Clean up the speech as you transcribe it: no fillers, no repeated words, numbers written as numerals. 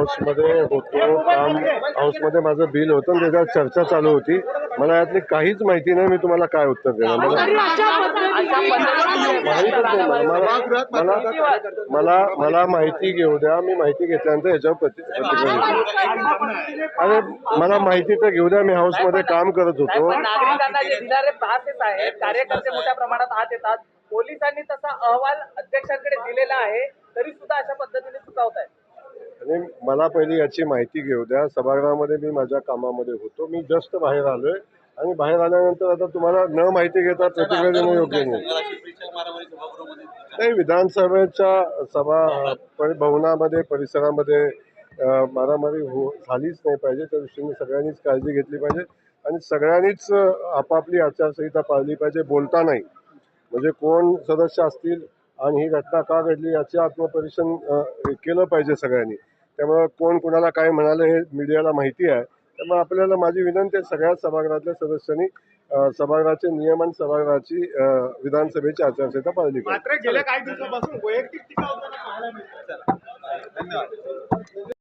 हाऊसमध्ये होतो, काम हाऊसमध्ये माझं बिल होतं आणि त्याच्यावर चर्चा चालू होती. मला यातली काहीच माहिती नाही. मी तुम्हाला काय उत्तर देणार? मला माहिती घेऊ द्या. मी माहिती घेतल्यानंतर याच्यावर प्रतिक्रिया देईन. अरे मला माहिती तर घेऊ द्या. मी हाऊसमध्ये काम करत होतो. नागरिकांना जे दिणारे पासेस आहेत, कार्यकर्ते मोठ्या प्रमाणात आत येतात. पोलिसांनी तसा अहवाल अध्यक्षांकडे दिलेला आहे, तरी सुद्धा अशा पद्धतीने चुकावत आहे. आणि मला पहिली याची माहिती घेऊ द्या. सभागृहामध्ये मी माझ्या कामामध्ये होतो. मी जस्ट बाहेर आलोय आणि बाहेर आल्यानंतर आता तुम्हाला न माहिती घेता प्रतिक्रिया देणं योग्य नाही. विधानसभेच्या सभा भवनामध्ये परिसरामध्ये मारामारी झालीच नाही पाहिजे. त्या दृष्टीने सगळ्यांनीच काळजी घेतली पाहिजे आणि सगळ्यांनीच आपापली आचारसंहिता पाळली पाहिजे. बोलता नाही म्हणजे कोण सदस्य असतील आणि ही घटना का घडली याचे आत्मपरीक्षण केलं पाहिजे सगळ्यांनी. त्यामुळे कोण कुणाला काय म्हणाले हे मीडियाला माहिती आहे. त्यामुळे आपल्याला माझी विनंती आहे सगळ्या सभागृहातल्या सदस्यांनी सभागृहाचे नियम आणि सभागृहाची विधानसभेची आचारसंहिता पाळली पाहिजे. मात्र गेल्या काही दिवसापासून वैयक्तिक टीका होताना पाहायला मिळते. धन्यवाद.